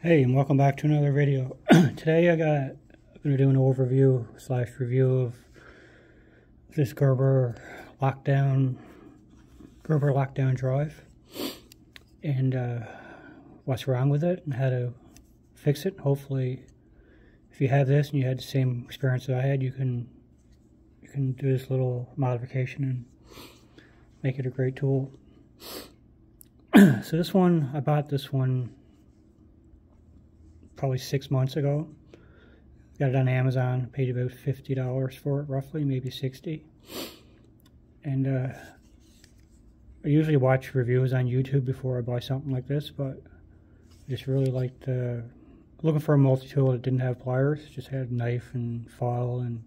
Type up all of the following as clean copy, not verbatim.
Hey, and welcome back to another video. Today I'm going to do an overview / review of this Gerber lockdown drive and what's wrong with it and how to fix it. Hopefully, if you have this and you had the same experience that I had, you can do this little modification and make it a great tool. So this one, I bought this one probably 6 months ago. Got it on Amazon, paid about $50 for it, roughly, maybe 60. And I usually watch reviews on YouTube before I buy something like this, but I just really liked looking for a multi-tool that didn't have pliers, just had knife and file and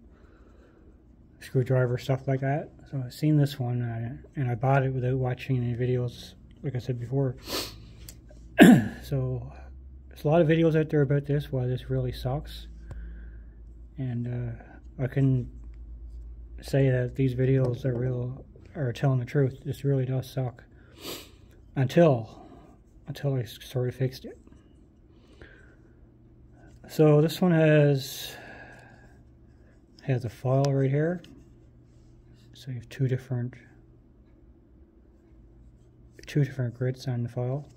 screwdriver, stuff like that. So I've seen this one and I bought it without watching any videos, like I said before. So there's a lot of videos out there about this, why this really sucks. And I can say that these videos are telling the truth. This really does suck. Until I sort of fixed it. So this one has a file right here. So you have two different grits on the file.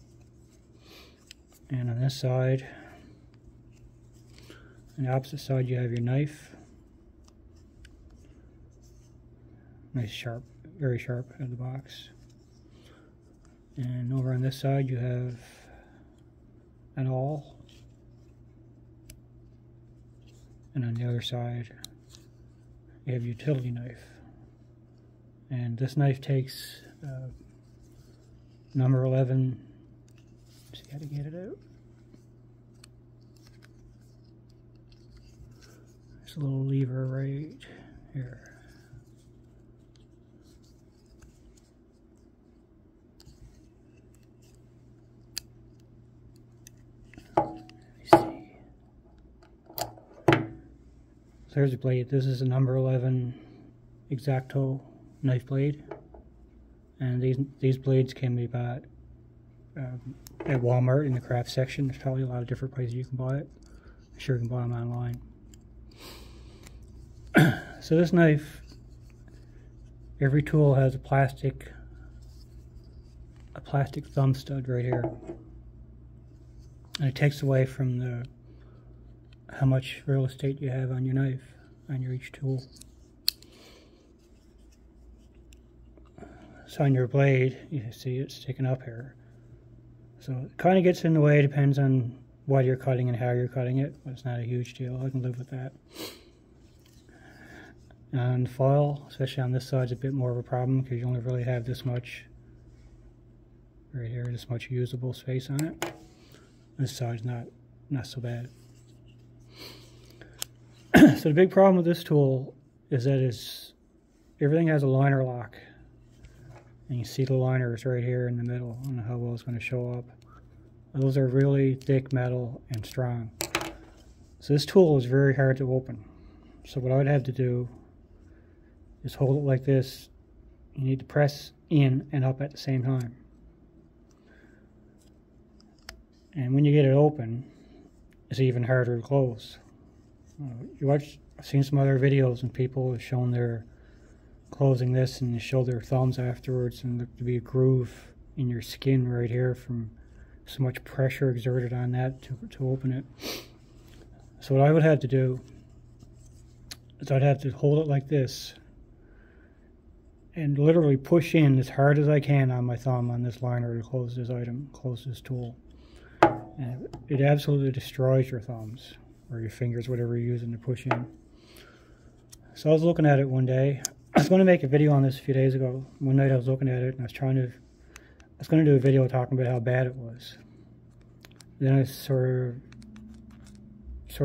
And on this side, on the opposite side, you have your knife. Nice sharp, very sharp out of the box. And over on this side, you have an awl. And on the other side, you have a utility knife. And this knife takes number 11. See how to get it out. There's a little lever right here. Let me see. So there's a blade. This is a number 11 X-Acto knife blade, and these blades can be bought at Walmart in the craft section. There's probably a lot of different places you can buy it. I'm sure you can buy them online. So this knife, every tool has a plastic thumb stud right here, and it takes away from how much real estate you have on your knife, on each tool. So on your blade, you see it's sticking up here. So it kind of gets in the way, depends on what you're cutting and how you're cutting it, but it's not a huge deal. I can live with that. And the file, especially on this side, is a bit more of a problem because you only really have this much right here, this much usable space on it. This side's not so bad. So the big problem with this tool is that everything has a liner lock. And you see the liners right here in the middle. I don't know how well it's going to show up. Those are really thick metal and strong. So this tool is very hard to open. So what I would have to do is hold it like this. You need to press in and up at the same time. And when you get it open, it's even harder to close. I've seen some other videos and people have shown their closing this and they show their thumbs afterwards, and there to be a groove in your skin right here from so much pressure exerted on that to open it. So what I would have to do is I'd have to hold it like this and literally push in as hard as I can on my thumb on this liner to close this item, close this tool. And it absolutely destroys your thumbs or your fingers, whatever you're using to push in. So I was looking at it one day. I was going to make a video on this a few days ago. One night I was looking at it and I was going to do a video talking about how bad it was. Then I sort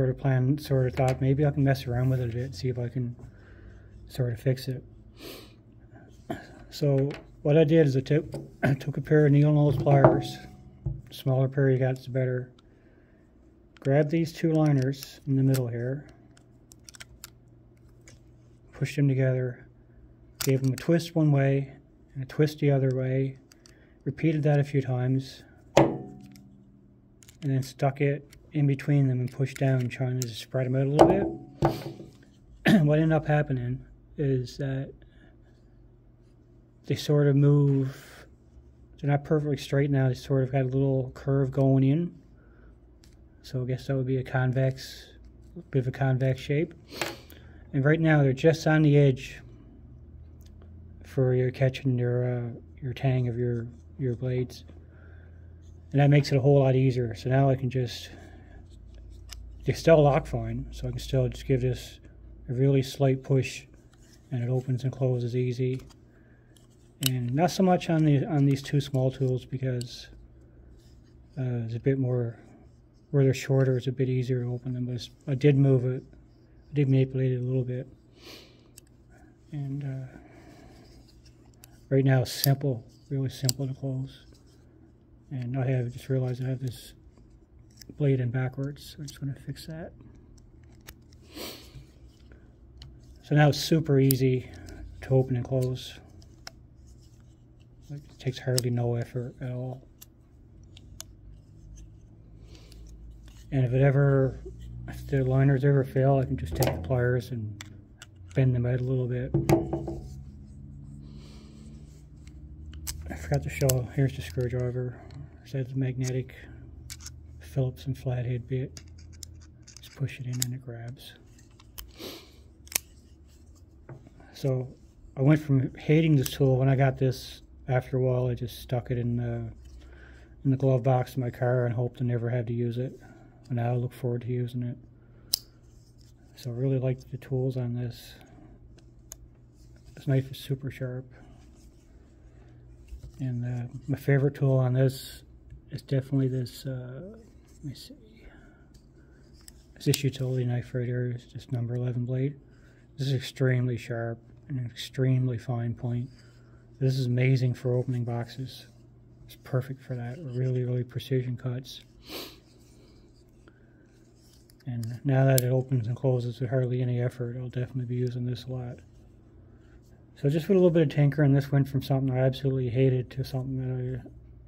of thought maybe I can mess around with it a bit and see if I can sort of fix it. So what I did is I took a pair of needle nose pliers. The smaller pair you got, the better. Grab these two liners in the middle here. Push them together. Gave them a twist one way and a twist the other way. Repeated that a few times. and then stuck it in between them and pushed down, trying to spread them out a little bit. What ended up happening is that they sort of move, they're not perfectly straight now, they sort of got a little curve going in. So I guess that would be a convex, a bit of a convex shape. And right now they're just on the edge for your catching your tang of your blades. And that makes it a whole lot easier. So now I can just, they still lock fine, so I can still just give this a really slight push and it opens and closes easy. And not so much on these two small tools, because it's a bit more, where they're shorter, it's a bit easier to open them. But I did move it, I did manipulate it a little bit. And right now it's simple, really simple to close. And I have just realized I have this blade in backwards, so I'm just going to fix that. So now it's super easy to open and close. It takes hardly no effort at all. And if the liners ever fail, I can just take the pliers and bend them out a little bit. I forgot to show, here's the screwdriver. So it's a magnetic Phillips and flathead bit. Just push it in and it grabs. So I went from hating this tool. When I got this, after a while I just stuck it in the glove box of my car and hoped to never have to use it. And now I look forward to using it. So I really like the tools on this. This knife is super sharp. And my favorite tool on this is definitely this, let me see, this utility knife right here. It's just number 11 blade. This is extremely sharp and an extremely fine point. This is amazing for opening boxes. It's perfect for that. Really, really precision cuts. And now that it opens and closes with hardly any effort, I'll definitely be using this a lot. So just with a little bit of tinkering, this went from something I absolutely hated to something that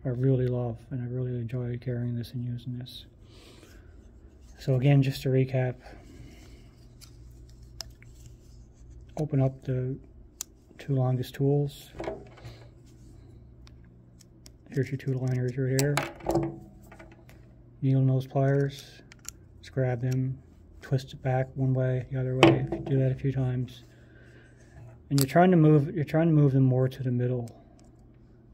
I really love, and I really enjoy carrying this and using this. So again, just to recap, open up the two longest tools. Here's your two liners right here. Needle nose pliers. Just grab them, twist it back one way, the other way. If you do that a few times, and you're trying to move them more to the middle,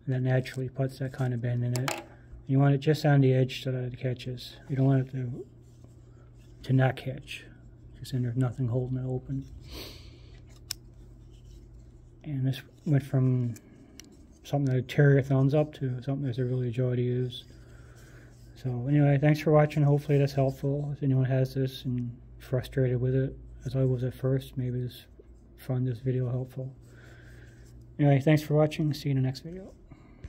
and that naturally puts that kind of bend in it. You want it just on the edge so that it catches. You don't want it to not catch, because then there's nothing holding it open. And this went from something that would tear your thumbs up to something that's a really joy to use. So anyway, thanks for watching. Hopefully that's helpful. If anyone has this and frustrated with it, as I was at first, maybe found this video helpful. Anyway, thanks for watching. See you in the next video.